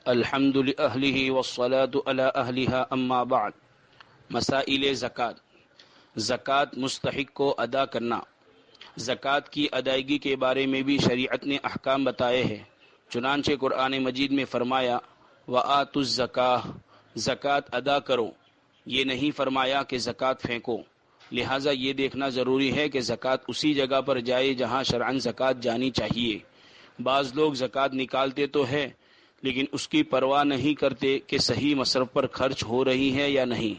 الحمد لأہلہ والصلاة علی اہلہا اما بعد۔ مسائل زکوٰۃ۔ زکوٰۃ مستحق کو ادا کرنا۔ زکوٰۃ کی ادائیگی کے بارے میں بھی شریعت نے احکام بتائے ہیں۔ چنانچہ قرآن مجید میں فرمایا وآتوا الزکاۃ، زکوٰۃ ادا کرو، یہ نہیں فرمایا کہ زکوٰۃ پھینکو۔ لہٰذا یہ دیکھنا ضروری ہے کہ زکوٰۃ اسی جگہ پر جائے جہاں شرعاً زکوٰۃ جانی چاہیے۔ بعض لوگ زکوٰۃ نکالتے تو ہے لیکن اس کی پرواہ نہیں کرتے کہ صحیح مصرف پر خرچ ہو رہی ہے یا نہیں،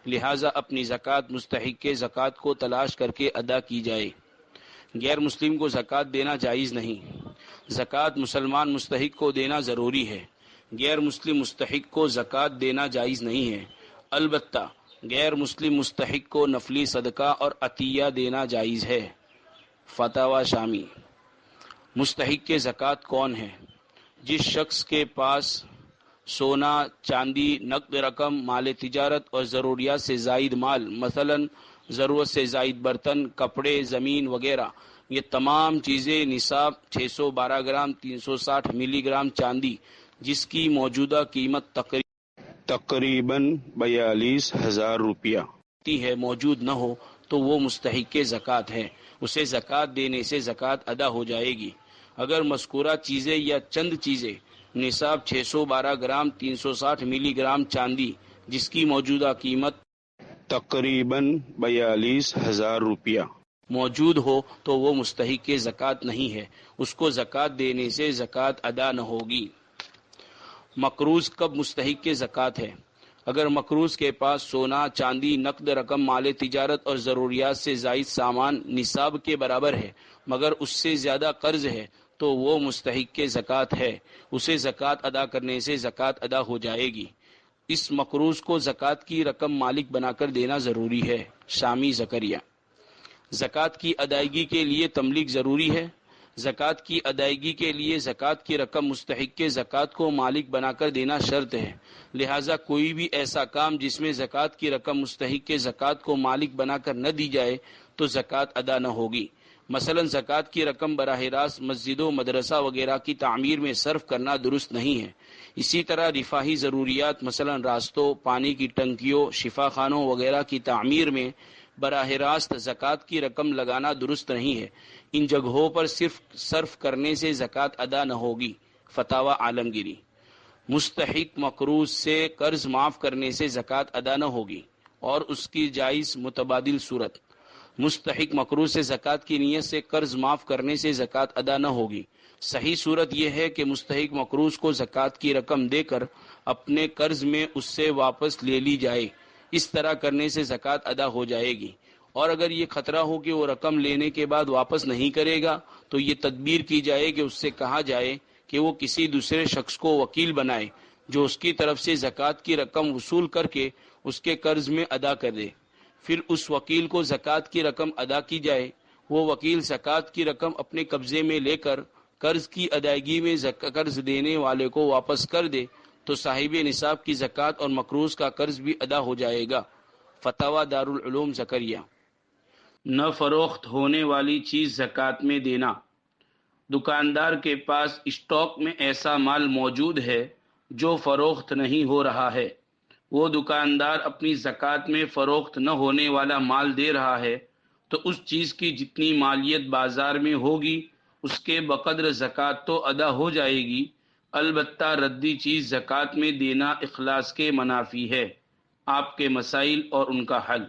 لہٰذا اپنی زکوٰۃ مستحق کے زکوٰۃ کو تلاش کر کے ادا کی جائے۔ غیر مسلم کو زکوٰۃ دینا جائز نہیں۔ زکوٰۃ مسلمان مستحق کو دینا ضروری ہے، غیر مسلم مستحق کو زکوٰۃ دینا جائز نہیں ہے۔ البتہ غیر مسلم مستحق کو نفلی صدقہ اور عطیہ دینا جائز ہے۔ فتاوی شامی۔ مستحق کے زکوٰۃ کون ہے؟ جس شخص کے پاس سونا، چاندی، نقد رقم، مال تجارت اور ضروریات سے زائد مال، مثلا ضرورت سے زائد برتن، کپڑے، زمین وغیرہ، یہ تمام چیزیں نصاب 612 گرام 360 ملی گرام چاندی جس کی موجودہ قیمت تقریباً 42,000 روپیہ ہے موجود نہ ہو تو وہ مستحق کے زکوٰۃ ہے، اسے زکوٰۃ دینے سے زکوٰۃ ادا ہو جائے گی۔ اگر مذکورہ چیزیں یا چند چیزیں نصاب 612 گرام 360 ملی گرام چاندی جس کی موجودہ قیمت تقریباً 42,000 روپیہ موجود ہو تو وہ مستحق کے زکوٰۃ نہیں ہے، اس کو زکوٰۃ دینے سے زکوٰۃ ادا نہ ہوگی۔ مقروض کب مستحق کے زکوٰۃ ہے؟ اگر مقروض کے پاس سونا، چاندی، نقد رقم، مال تجارت اور ضروریات سے زائد سامان نصاب کے برابر ہے مگر اس سے زیادہ قرض ہے تو وہ مستحق کے زکوٰۃ ہے، اسے زکوٰۃ ادا کرنے سے زکوٰۃ ادا ہو جائے گی۔ اس مقروض کو زکوٰۃ کی رقم مالک بنا کر دینا ضروری ہے۔ شامی زکریا۔ زکوٰۃ کی ادائیگی کے لیے تملیک ضروری ہے۔ زکوٰۃ کی ادائیگی کے لیے زکوٰۃ کی رقم مستحق کے زکوٰۃ کو مالک بنا کر دینا شرط ہے، لہٰذا کوئی بھی ایسا کام جس میں زکوٰۃ کی رقم مستحق کے زکوٰۃ کو مالک بنا کر نہ دی جائے تو زکوٰۃ ادا نہ ہوگی۔ مثلا زکوٰۃ کی رقم براہ راست مسجد و مدرسہ وغیرہ کی تعمیر میں صرف کرنا درست نہیں ہے۔ اسی طرح رفاہی ضروریات مثلا راستوں، پانی کی ٹنکیوں، شفا خانوں وغیرہ کی تعمیر میں براہ راست زکوٰۃ کی رقم لگانا درست نہیں ہے، ان جگہوں پر صرف صرف کرنے سے زکوٰۃ ادا نہ ہوگی۔ فتاوی عالمگیری۔ مستحق مقروض سے قرض معاف کرنے سے زکوٰۃ ادا نہ ہوگی اور اس کی جائز متبادل صورت۔ مستحق مقروض سے زکوٰۃ کی نیت سے قرض معاف کرنے سے زکوٰۃ ادا نہ ہوگی۔ صحیح صورت یہ ہے کہ مستحق مقروض کو زکوٰۃ کی رقم دے کر اپنے قرض میں اس سے واپس لے لی جائے، اس طرح کرنے سے زکوٰۃ ادا ہو جائے گی۔ اور اگر یہ خطرہ ہو کہ وہ رقم لینے کے بعد واپس نہیں کرے گا تو یہ تدبیر کی جائے کہ اس سے کہا جائے کہ وہ کسی دوسرے شخص کو وکیل بنائے جو اس کی طرف سے زکوٰۃ کی رقم وصول کر کے اس کے قرض میں ادا کر دے، پھر اس وکیل کو زکوٰۃ کی رقم ادا کی جائے، وہ وکیل زکوٰۃ کی رقم اپنے قبضے میں لے کر قرض کی ادائیگی میں قرض دینے والے کو واپس کر دے تو صاحب نصاب کی زکوٰۃ اور مقروض کا قرض بھی ادا ہو جائے گا۔ فتاوی دارالعلوم زکریہ۔ نہ فروخت ہونے والی چیز زکوٰۃ میں دینا۔ دکاندار کے پاس اسٹاک میں ایسا مال موجود ہے جو فروخت نہیں ہو رہا ہے، وہ دکاندار اپنی زکوٰۃ میں فروخت نہ ہونے والا مال دے رہا ہے تو اس چیز کی جتنی مالیت بازار میں ہوگی اس کے بقدر زکوٰۃ تو ادا ہو جائے گی، البتہ ردی چیز زکوٰۃ میں دینا اخلاص کے منافی ہے۔ آپ کے مسائل اور ان کا حل۔